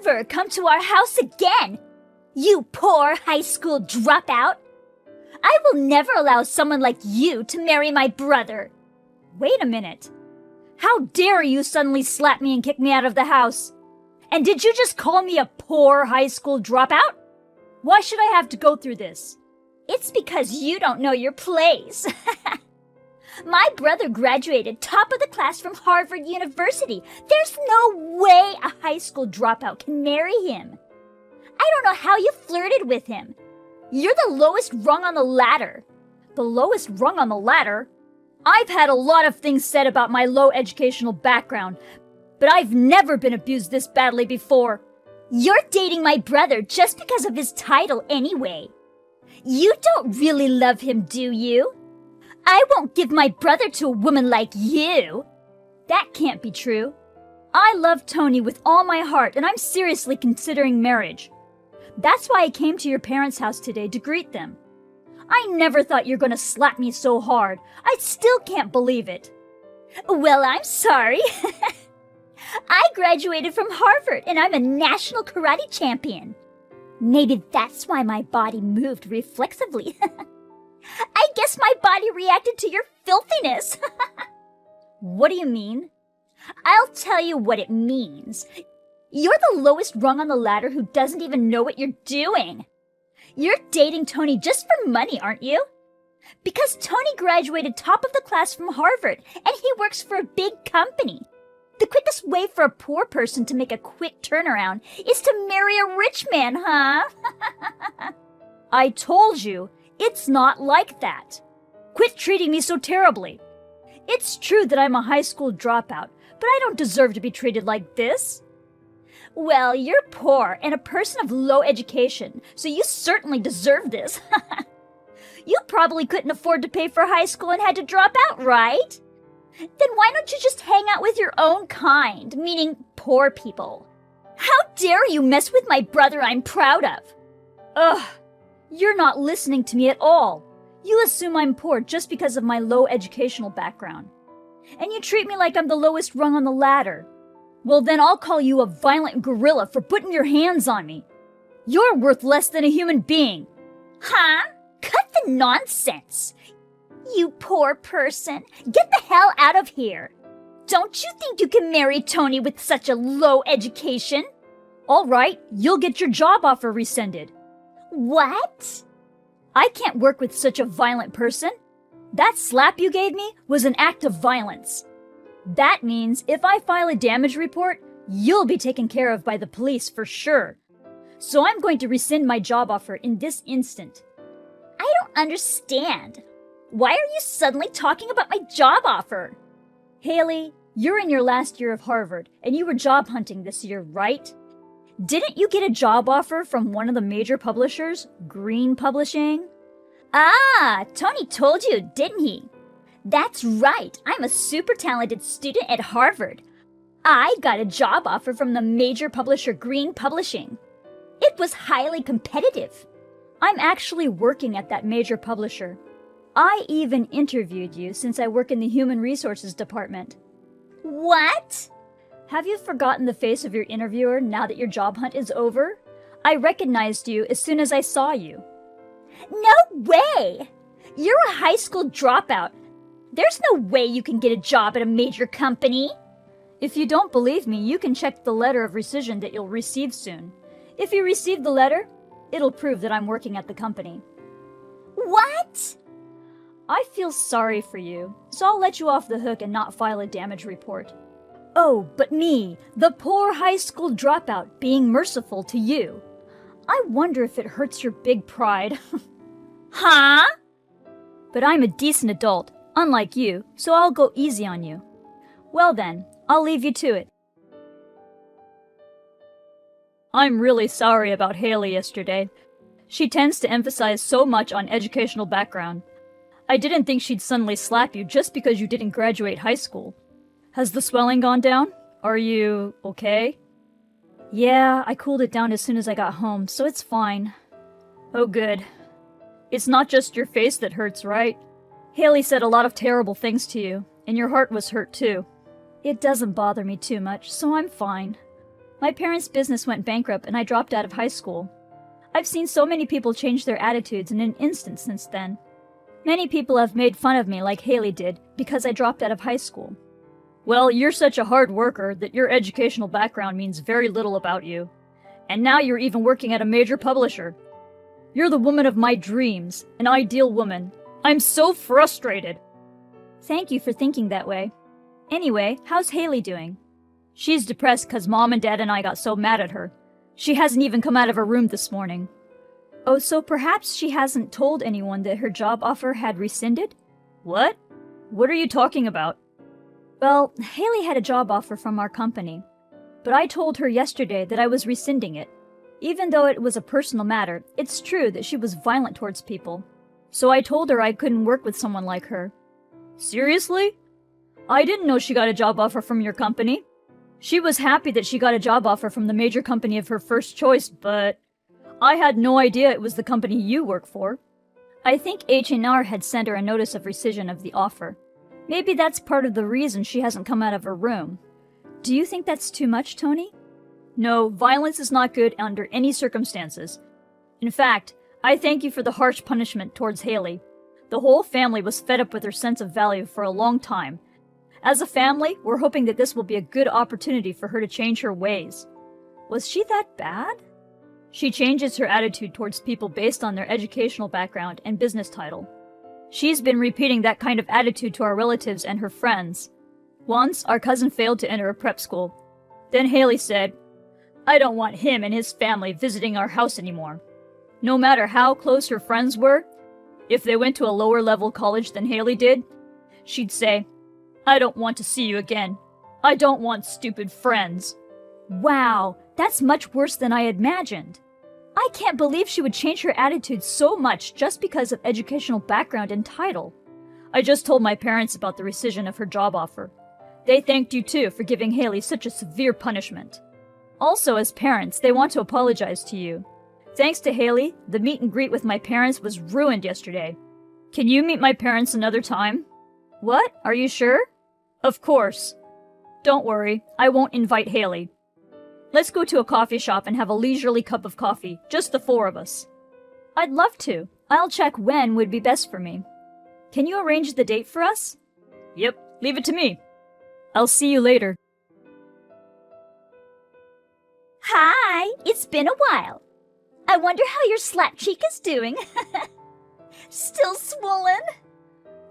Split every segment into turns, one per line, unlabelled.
ever come to our house again, you poor high school dropout. I will never allow someone like you to marry my brother. Wait a minute. How dare you suddenly slap me and kick me out of the house? And did you just call me a poor high school dropout? Why should I have to go through this? It's because you don't know your place. My brother graduated top of the class from Harvard University. There's no way a high school dropout can marry him. I don't know how you flirted with him. You're the lowest rung on the ladder. The lowest rung on the ladder? I've had a lot of things said about my low educational background, but I've never been abused this badly before. You're dating my brother just because of his title anyway. You don't really love him, do you? I won't give my brother to a woman like you. That can't be true. I love Tony with all my heart, and I'm seriously considering marriage. That's why I came to your parents' house today to greet them. I never thought you were going to slap me so hard. I still can't believe it. Well, I'm sorry. I graduated from Harvard, and I'm a national karate champion. Maybe that's why my body moved reflexively. I guess my body reacted to your filthiness. What do you mean? I'll tell you what it means. You're the lowest rung on the ladder who doesn't even know what you're doing. You're dating Tony just for money, aren't you? Because Tony graduated top of the class from Harvard, and he works for a big company. The quickest way for a poor person to make a quick turnaround is to marry a rich man, huh? I told you, it's not like that. Quit treating me so terribly. It's true that I'm a high school dropout, but I don't deserve to be treated like this. Well, you're poor and a person of low education, so you certainly deserve this. You probably couldn't afford to pay for high school and had to drop out, right? Then why don't you just hang out with your own kind, meaning poor people? How dare you mess with my brother I'm proud of? Ugh, you're not listening to me at all. You assume I'm poor just because of my low educational background. And you treat me like I'm the lowest rung on the ladder. Well, then I'll call you a violent gorilla for putting your hands on me. You're worth less than a human being. Huh? Cut the nonsense. You poor person. Get the hell out of here. Don't you think you can marry Tony with such a low education? All right, you'll get your job offer rescinded. What? I can't work with such a violent person. That slap you gave me was an act of violence. That means if I file a damage report, you'll be taken care of by the police for sure. So I'm going to rescind my job offer in this instant. I don't understand. Why are you suddenly talking about my job offer? Haley, you're in your last year of Harvard, and you were job hunting this year, right? Didn't you get a job offer from one of the major publishers, Green Publishing? Ah, Tony told you, didn't he? That's right, I'm a super talented student at Harvard. I got a job offer from the major publisher Green Publishing. It was highly competitive. I'm actually working at that major publisher. I even interviewed you since I work in the Human Resources Department. What? Have you forgotten the face of your interviewer now that your job hunt is over? I recognized you as soon as I saw you. No way! You're a high school dropout. There's no way you can get a job at a major company. If you don't believe me, you can check the letter of rescission that you'll receive soon. If you receive the letter, it'll prove that I'm working at the company. What? I feel sorry for you, so I'll let you off the hook and not file a damage report. Oh, but me, the poor high school dropout, being merciful to you. I wonder if it hurts your big pride. Huh? But I'm a decent adult, unlike you, so I'll go easy on you. Well then, I'll leave you to it. I'm really sorry about Haley yesterday. She tends to emphasize so much on educational background. I didn't think she'd suddenly slap you just because you didn't graduate high school. Has the swelling gone down? Are you okay? Yeah, I cooled it down as soon as I got home, so it's fine. Oh good. It's not just your face that hurts, right? Haley said a lot of terrible things to you, and your heart was hurt too. It doesn't bother me too much, so I'm fine. My parents' business went bankrupt and I dropped out of high school. I've seen so many people change their attitudes in an instant since then. Many people have made fun of me like Haley did because I dropped out of high school. Well, you're such a hard worker that your educational background means very little about you. And now you're even working at a major publisher. You're the woman of my dreams, an ideal woman. I'm so frustrated. Thank you for thinking that way. Anyway, how's Haley doing? She's depressed because Mom and Dad and I got so mad at her. She hasn't even come out of her room this morning. Oh, so perhaps she hasn't told anyone that her job offer had rescinded? What? What are you talking about? Well, Haley had a job offer from our company, but I told her yesterday that I was rescinding it. Even though it was a personal matter, it's true that she was violent towards people. So I told her I couldn't work with someone like her. Seriously? I didn't know she got a job offer from your company. She was happy that she got a job offer from the major company of her first choice, but I had no idea it was the company you work for. I think H&R had sent her a notice of rescission of the offer. Maybe that's part of the reason she hasn't come out of her room. Do you think that's too much, Tony? No, violence is not good under any circumstances. In fact, I thank you for the harsh punishment towards Haley. The whole family was fed up with her sense of value for a long time. As a family, we're hoping that this will be a good opportunity for her to change her ways. Was she that bad? She changes her attitude towards people based on their educational background and business title. She's been repeating that kind of attitude to our relatives and her friends. Once, our cousin failed to enter a prep school. Then Haley said, "I don't want him and his family visiting our house anymore." No matter how close her friends were, if they went to a lower level college than Haley did, she'd say, "I don't want to see you again. I don't want stupid friends." Wow, that's much worse than I imagined. I can't believe she would change her attitude so much just because of educational background and title. I just told my parents about the rescission of her job offer. They thanked you too for giving Haley such a severe punishment. Also, as parents, they want to apologize to you. Thanks to Haley, the meet and greet with my parents was ruined yesterday. Can you meet my parents another time? What? Are you sure? Of course. Don't worry, I won't invite Haley. Let's go to a coffee shop and have a leisurely cup of coffee, just the four of us. I'd love to. I'll check when would be best for me. Can you arrange the date for us? Yep, leave it to me. I'll see you later.
Hi, it's been a while. I wonder how your slap cheek is doing. Still swollen?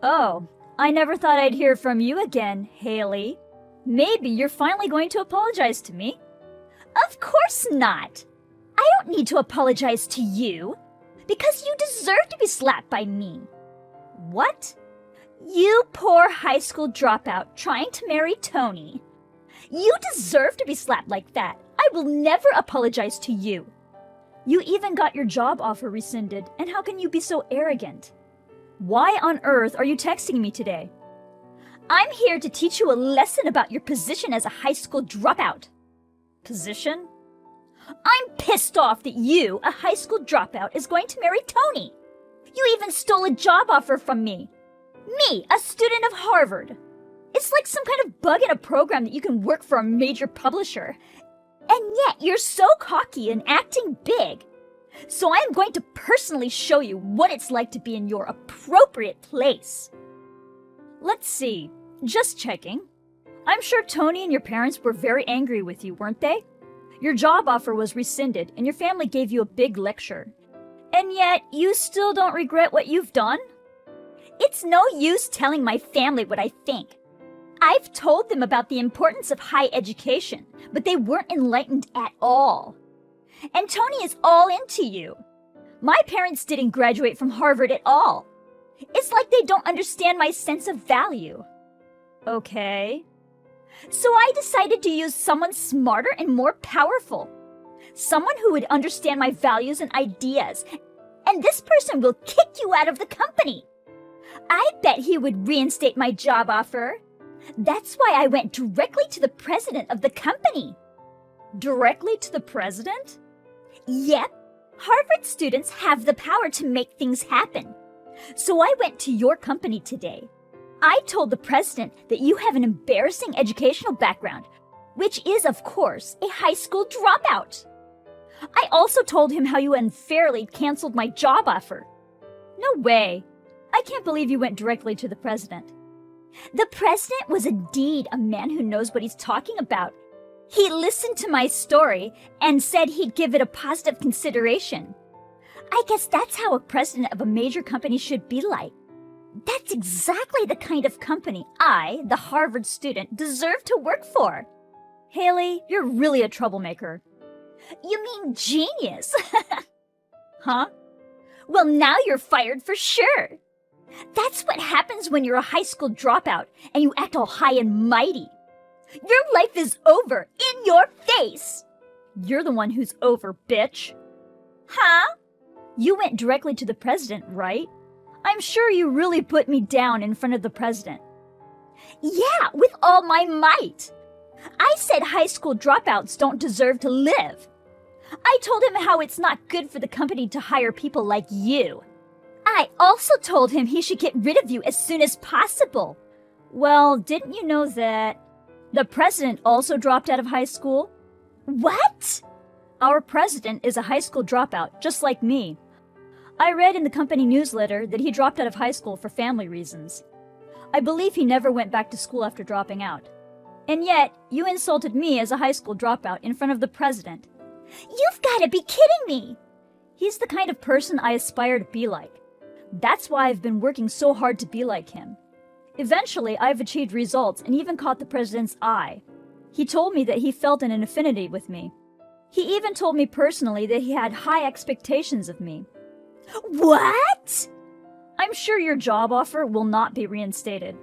Oh, I never thought I'd hear from you again, Haley. Maybe you're finally going to apologize to me.
Of course not. I don't need to apologize to you, because you deserve to be slapped by me.
What?
You poor high school dropout trying to marry Tony. You deserve to be slapped like that. I will never apologize to you.
You even got your job offer rescinded, and how can you be so arrogant? Why on earth are you texting me today?
I'm here to teach you a lesson about your position as a high school dropout.
Position?
I'm pissed off that you, a high school dropout, is going to marry Tony. You even stole a job offer from me. Me, a student of Harvard. It's like some kind of bug in a program that you can work for a major publisher. And yet you're so cocky and acting big. So I am going to personally show you what it's like to be in your appropriate place.
Let's see. Just checking. I'm sure Tony and your parents were very angry with you, weren't they? Your job offer was rescinded and your family gave you a big lecture. And yet, you still don't regret what you've done?
It's no use telling my family what I think. I've told them about the importance of high education, but they weren't enlightened at all. And Tony is all into you. My parents didn't graduate from Harvard at all. It's like they don't understand my sense of value.
Okay.
So I decided to use someone smarter and more powerful. Someone who would understand my values and ideas. And this person will kick you out of the company. I bet he would reinstate my job offer. That's why I went directly to the president of the company.
Directly to the president?
Yep. Harvard students have the power to make things happen. So I went to your company today. I told the president that you have an embarrassing educational background,
which is, of course, a high school dropout. I also told him how you unfairly canceled my job offer.
No way. I can't believe you went directly to the president.
The president was indeed a man who knows what he's talking about. He listened to my story and said he'd give it a positive consideration. I guess that's how a president of a major company should be like. That's exactly the kind of company I, the Harvard student, deserve to work for.
Haley, you're really a troublemaker.
You mean genius?
Huh?
Well, now you're fired for sure. That's what happens when you're a high school dropout and you act all high and mighty. Your life is over in your face.
You're the one who's over, bitch.
Huh?
You went directly to the president, right? I'm sure you really put me down in front of the president.
Yeah, with all my might. I said high school dropouts don't deserve to live. I told him how it's not good for the company to hire people like you. I also told him he should get rid of you as soon as possible.
Well, didn't you know that the president also dropped out of high school?
What?
Our president is a high school dropout, just like me. I read in the company newsletter that he dropped out of high school for family reasons. I believe he never went back to school after dropping out. And yet, you insulted me as a high school dropout in front of the president.
You've got to be kidding me!
He's the kind of person I aspire to be like. That's why I've been working so hard to be like him. Eventually, I've achieved results and even caught the president's eye. He told me that he felt an affinity with me. He even told me personally that he had high expectations of me.
What?
I'm sure your job offer will not be reinstated.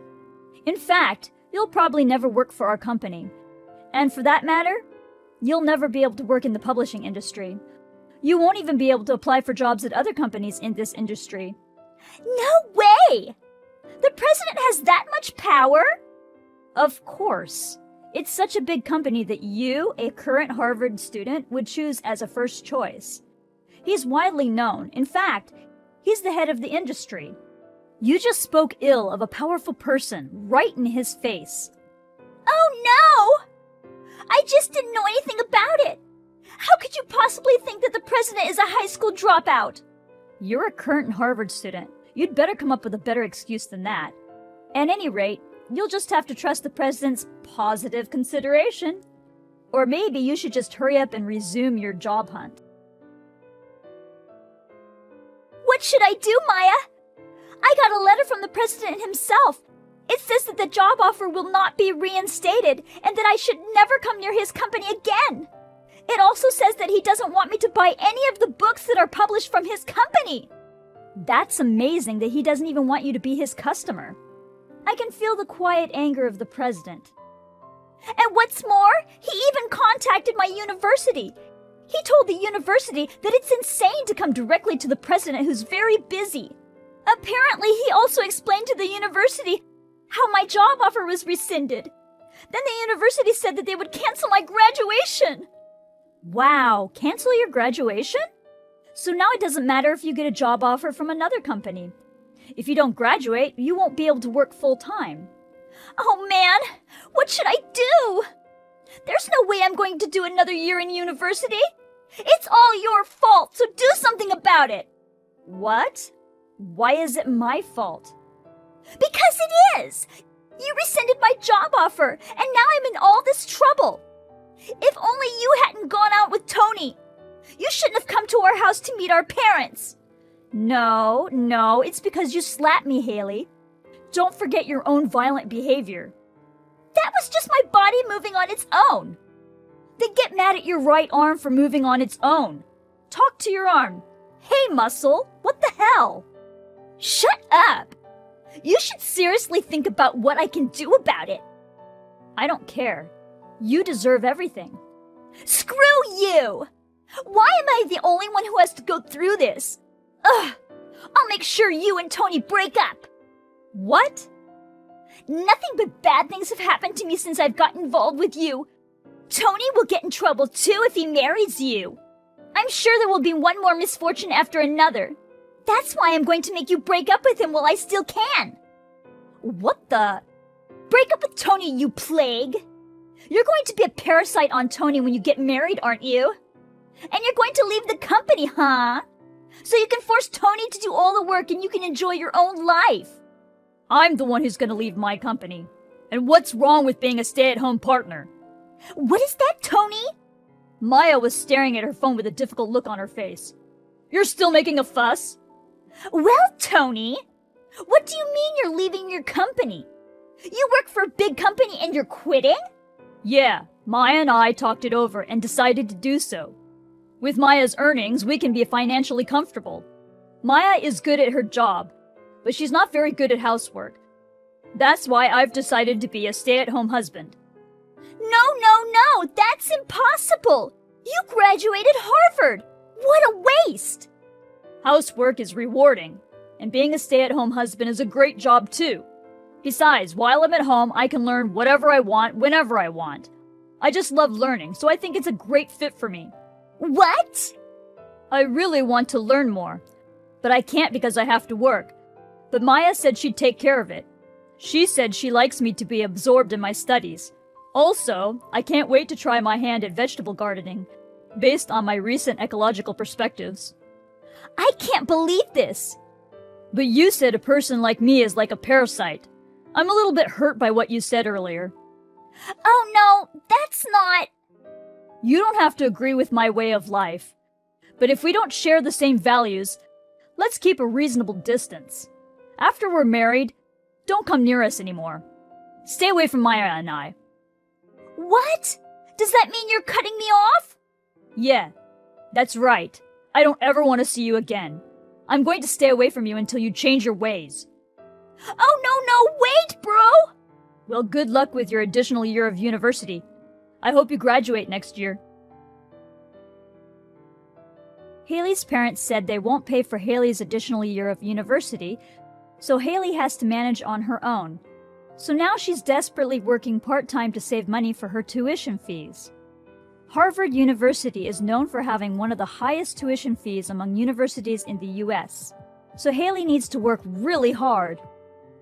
In fact, you'll probably never work for our company. And for that matter, you'll never be able to work in the publishing industry. You won't even be able to apply for jobs at other companies in this industry.
No way! The president has that much power?
Of course. It's such a big company that you, a current Harvard student, would choose as a first choice. He's widely known. In fact, he's the head of the industry. You just spoke ill of a powerful person right in his face.
Oh no! I just didn't know anything about it. How could you possibly think that the president is a high school dropout?
You're a current Harvard student. You'd better come up with a better excuse than that. At any rate, you'll just have to trust the president's positive consideration. Or maybe you should just hurry up and resume your job hunt.
What should I do, Maya? I got a letter from the president himself. It says that the job offer will not be reinstated and that I should never come near his company again. It also says that he doesn't want me to buy any of the books that are published from his company.
That's amazing that he doesn't even want you to be his customer. I can feel the quiet anger of the president.
And what's more, he even contacted my university. He told the university that it's insane to come directly to the president who's very busy. Apparently, he also explained to the university how my job offer was rescinded. Then the university said that they would cancel my graduation.
Wow, cancel your graduation? So now it doesn't matter if you get a job offer from another company. If you don't graduate, you won't be able to work full-time.
Oh man, what should I do? There's no way I'm going to do another year in university. It's all your fault, so do something about it.
What? Why is it my fault?
Because it is! You rescinded my job offer, and now I'm in all this trouble. If only you hadn't gone out with Tony. You shouldn't have come to our house to meet our parents.
No, it's because you slapped me, Haley. Don't forget your own violent behavior.
That was just my body moving on its own.
Then get mad at your right arm for moving on its own. Talk to your arm. Hey, muscle, what the hell?
Shut up. You should seriously think about what I can do about it.
I don't care. You deserve everything.
Screw you! Why am I the only one who has to go through this? Ugh! I'll make sure you and Tony break up.
What?
Nothing but bad things have happened to me since I've got involved with you. Tony will get in trouble too if he marries you. I'm sure there will be one more misfortune after another. That's why I'm going to make you break up with him while I still can.
What the?
Break up with Tony, you plague! You're going to be a parasite on Tony when you get married, aren't you? And you're going to leave the company, huh? So you can force Tony to do all the work and you can enjoy your own life.
I'm the one who's gonna leave my company. And what's wrong with being a stay-at-home partner?
What is that, Tony?
Maya was staring at her phone with a difficult look on her face. You're still making a fuss?
Well, Tony, what do you mean you're leaving your company? You work for a big company and you're quitting?
Yeah, Maya and I talked it over and decided to do so. With Maya's earnings, we can be financially comfortable. Maya is good at her job, but she's not very good at housework. That's why I've decided to be a stay-at-home husband.
No, that's impossible. You graduated Harvard. What a waste.
Housework is rewarding, and being a stay-at-home husband is a great job too. Besides, while I'm at home, I can learn whatever I want, whenever I want. I just love learning, so I think it's a great fit for me.
What?
I really want to learn more, but I can't because I have to work. But Maya said she'd take care of it. She said she likes me to be absorbed in my studies. Also, I can't wait to try my hand at vegetable gardening, based on my recent ecological perspectives.
I can't believe this.
But you said a person like me is like a parasite. I'm a little bit hurt by what you said earlier.
Oh no, that's not...
You don't have to agree with my way of life. But if we don't share the same values, let's keep a reasonable distance. After we're married, don't come near us anymore. Stay away from Maya and I.
What? Does that mean you're cutting me off?
Yeah, that's right. I don't ever want to see you again. I'm going to stay away from you until you change your ways.
Oh no, wait, bro!
Well, good luck with your additional year of university. I hope you graduate next year. Haley's parents said they won't pay for Haley's additional year of university, so Haley has to manage on her own. So now she's desperately working part-time to save money for her tuition fees. Harvard University is known for having one of the highest tuition fees among universities in the US, so Haley needs to work really hard.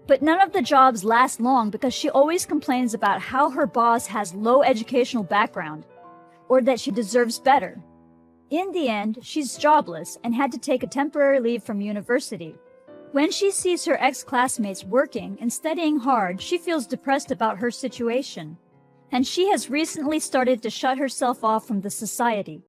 But none of the jobs last long because she always complains about how her boss has low educational background, or that she deserves better. In the end, she's jobless and had to take a temporary leave from university. When she sees her ex-classmates working and studying hard, she feels depressed about her situation. And she has recently started to shut herself off from the society.